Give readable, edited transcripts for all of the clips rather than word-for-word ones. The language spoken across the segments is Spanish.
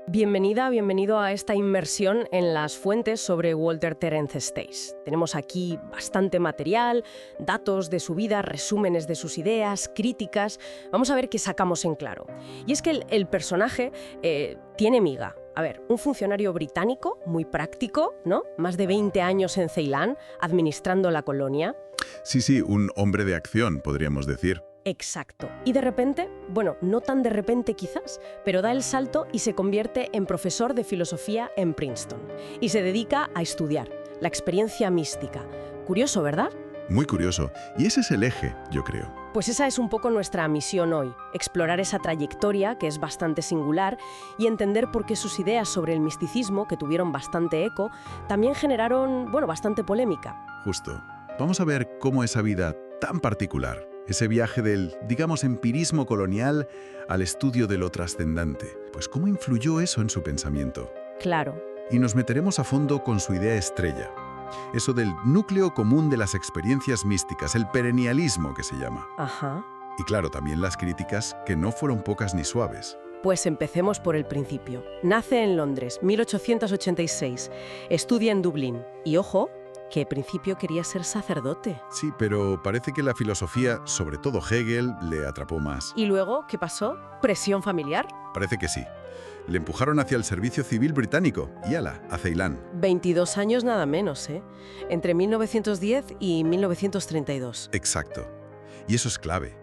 Bienvenida, bienvenido a esta inmersión en las fuentes sobre Walter Terence Stace. Tenemos aquí bastante material, datos de su vida, resúmenes de sus ideas, críticas. Vamos a ver qué sacamos en claro. Y es que el personaje tiene miga. A ver, un funcionario británico, muy práctico, ¿no? Más de 20 años en Ceilán, administrando la colonia. Sí, un hombre de acción, podríamos decir. Exacto. Y de repente, bueno, no tan de repente quizás, pero da el salto y se convierte en profesor de filosofía en Princeton. Y se dedica a estudiar la experiencia mística. Curioso, ¿verdad? Muy curioso. Y ese es el eje, yo creo. Pues esa es un poco nuestra misión hoy, explorar esa trayectoria, que es bastante singular, y entender por qué sus ideas sobre el misticismo, que tuvieron bastante eco, también generaron, bueno, bastante polémica. Justo. Vamos a ver cómo esa vida tan particular, ese viaje del, digamos, empirismo colonial al estudio de lo trascendente, pues cómo influyó eso en su pensamiento. Claro. Y nos meteremos a fondo con su idea estrella. Eso del núcleo común de las experiencias místicas, el perennialismo que se llama. Ajá. Y claro, también las críticas, que no fueron pocas ni suaves. Pues empecemos por el principio. Nace en Londres, 1886. Estudia en Dublín. Y ojo, que al principio quería ser sacerdote. Sí, pero parece que la filosofía, sobre todo Hegel, le atrapó más. ¿Y luego qué pasó? ¿Presión familiar? Parece que sí. Le empujaron hacia el servicio civil británico, y ala, a Ceilán. 22 años nada menos, ¿eh? Entre 1910 y 1932. Exacto. Y eso es clave,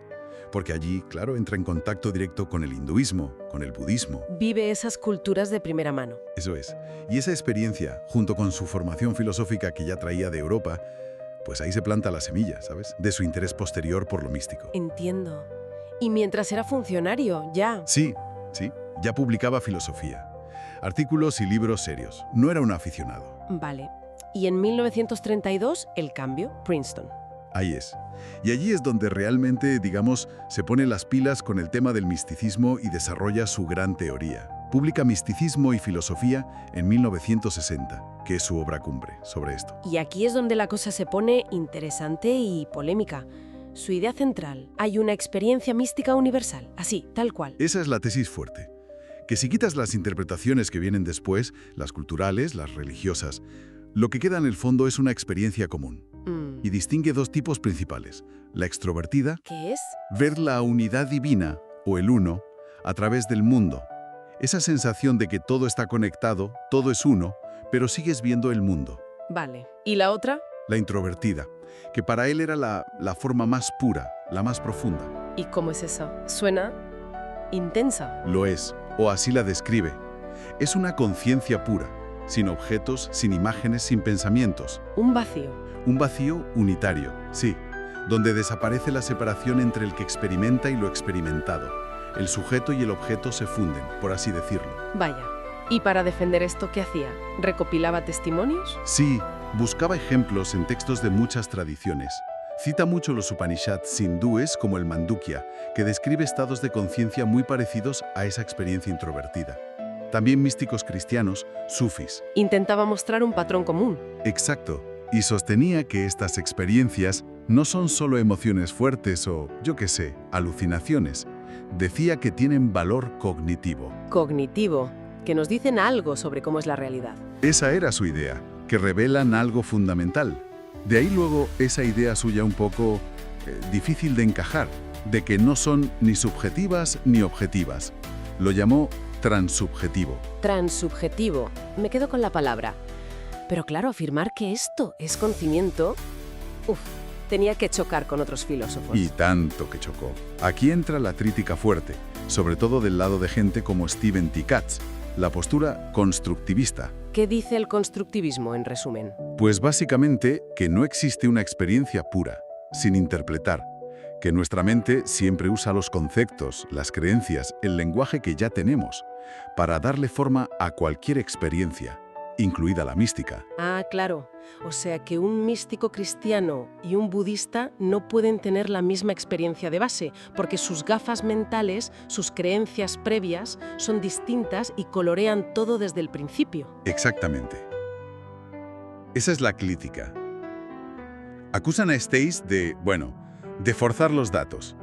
porque allí, claro, entra en contacto directo con el hinduismo, con el budismo. Vive esas culturas de primera mano. Eso es. Y esa experiencia, junto con su formación filosófica que ya traía de Europa, pues ahí se planta la semilla, ¿sabes? De su interés posterior por lo místico. Entiendo. Y mientras era funcionario, ya. Sí, ya publicaba filosofía. Artículos y libros serios. No era un aficionado. Vale. Y en 1932, el cambio, Princeton. Ahí es. Y allí es donde realmente, digamos, se pone las pilas con el tema del misticismo y desarrolla su gran teoría. Publica Misticismo y Filosofía en 1960, que es su obra cumbre sobre esto. Y aquí es donde la cosa se pone interesante y polémica. Su idea central, hay una experiencia mística universal, así, tal cual. Esa es la tesis fuerte. Que si quitas las interpretaciones que vienen después, las culturales, las religiosas, lo que queda en el fondo es una experiencia común. Y distingue dos tipos principales. La extrovertida, ¿Qué es? ver la unidad divina, o el uno, a través del mundo. Esa sensación de que todo está conectado, todo es uno, pero sigues viendo el mundo. Vale. ¿Y la otra? La introvertida, que para él era la forma más pura, la más profunda. ¿Y cómo es eso? Suena intensa. Lo es, o así la describe. Es una conciencia pura, sin objetos, sin imágenes, sin pensamientos. Un vacío. Un vacío unitario, sí, donde desaparece la separación entre el que experimenta y lo experimentado. El sujeto y el objeto se funden, por así decirlo. Vaya. ¿Y para defender esto qué hacía? ¿Recopilaba testimonios? Sí, buscaba ejemplos en textos de muchas tradiciones. Cita mucho los Upanishads hindúes como el Mandukya, que describe estados de conciencia muy parecidos a esa experiencia introvertida. También místicos cristianos, sufis. Intentaba mostrar un patrón común. Exacto. Y sostenía que estas experiencias no son solo emociones fuertes o, yo qué sé, alucinaciones. Decía que tienen valor cognitivo. Cognitivo, que nos dicen algo sobre cómo es la realidad. Esa era su idea, que revelan algo fundamental. De ahí luego esa idea suya un poco difícil de encajar, de que no son ni subjetivas ni objetivas. Lo llamó transubjetivo. Transubjetivo. Me quedo con la palabra. Pero claro, afirmar que esto es conocimiento, tenía que chocar con otros filósofos. Y tanto que chocó. Aquí entra la crítica fuerte, sobre todo del lado de gente como Stephen T. Katz, la postura constructivista. ¿Qué dice el constructivismo, en resumen? Pues básicamente que no existe una experiencia pura, sin interpretar, que nuestra mente siempre usa los conceptos, las creencias, el lenguaje que ya tenemos, para darle forma a cualquier experiencia, incluida la mística. Ah, claro. O sea que un místico cristiano y un budista no pueden tener la misma experiencia de base, porque sus gafas mentales, sus creencias previas, son distintas y colorean todo desde el principio. Exactamente. Esa es la crítica. Acusan a Stace de forzar los datos,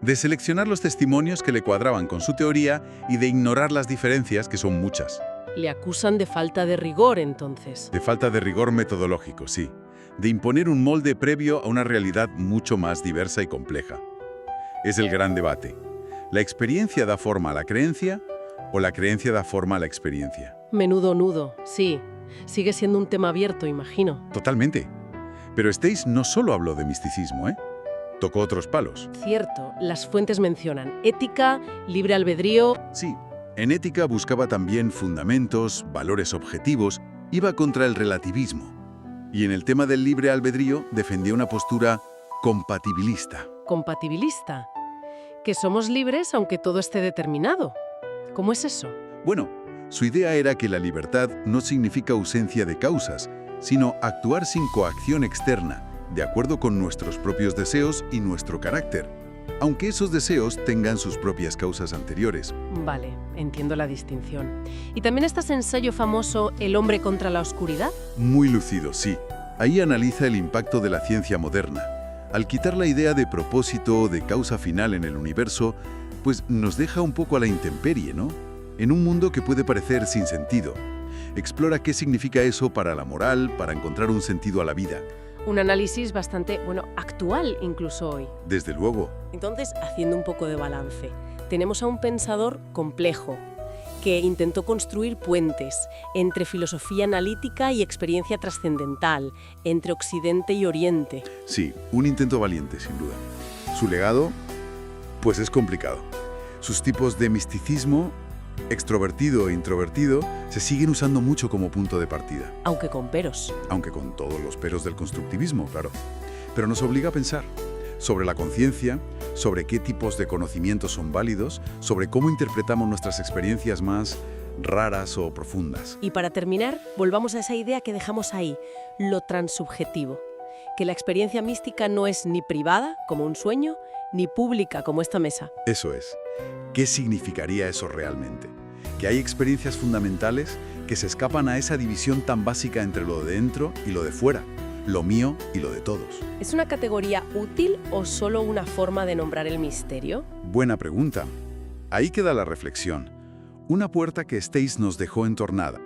de seleccionar los testimonios que le cuadraban con su teoría y de ignorar las diferencias, que son muchas. Le acusan de falta de rigor, entonces. De falta de rigor metodológico, sí. De imponer un molde previo a una realidad mucho más diversa y compleja. Es el gran debate. ¿La experiencia da forma a la creencia o la creencia da forma a la experiencia? Menudo nudo, sí. Sigue siendo un tema abierto, imagino. Totalmente. Pero Stace no solo habló de misticismo, ¿eh? Tocó otros palos. Cierto, las fuentes mencionan ética, libre albedrío. Sí, en ética buscaba también fundamentos, valores objetivos, iba contra el relativismo. Y en el tema del libre albedrío defendía una postura compatibilista. Compatibilista. Que somos libres aunque todo esté determinado. ¿Cómo es eso? Bueno, su idea era que la libertad no significa ausencia de causas, sino actuar sin coacción externa, de acuerdo con nuestros propios deseos y nuestro carácter, aunque esos deseos tengan sus propias causas anteriores. Vale, entiendo la distinción. ¿Y también está ese ensayo famoso El hombre contra la oscuridad? Muy lúcido, sí. Ahí analiza el impacto de la ciencia moderna. Al quitar la idea de propósito o de causa final en el universo, pues nos deja un poco a la intemperie, ¿no? En un mundo que puede parecer sin sentido. Explora qué significa eso para la moral, para encontrar un sentido a la vida. Un análisis bastante, actual incluso hoy. Desde luego. Entonces, haciendo un poco de balance, tenemos a un pensador complejo que intentó construir puentes entre filosofía analítica y experiencia trascendental, entre Occidente y Oriente. Sí, un intento valiente, sin duda. Su legado, pues es complicado. Sus tipos de misticismo, extrovertido e introvertido, se siguen usando mucho como punto de partida. Aunque con peros. Aunque con todos los peros del constructivismo, claro. Pero nos obliga a pensar sobre la conciencia, sobre qué tipos de conocimientos son válidos, sobre cómo interpretamos nuestras experiencias más raras o profundas. Y para terminar, volvamos a esa idea que dejamos ahí, lo transubjetivo. Que la experiencia mística no es ni privada, como un sueño, ni pública, como esta mesa. Eso es. ¿Qué significaría eso realmente? Que hay experiencias fundamentales que se escapan a esa división tan básica entre lo de dentro y lo de fuera, lo mío y lo de todos. ¿Es una categoría útil o solo una forma de nombrar el misterio? Buena pregunta. Ahí queda la reflexión. Una puerta que Stace nos dejó entornada.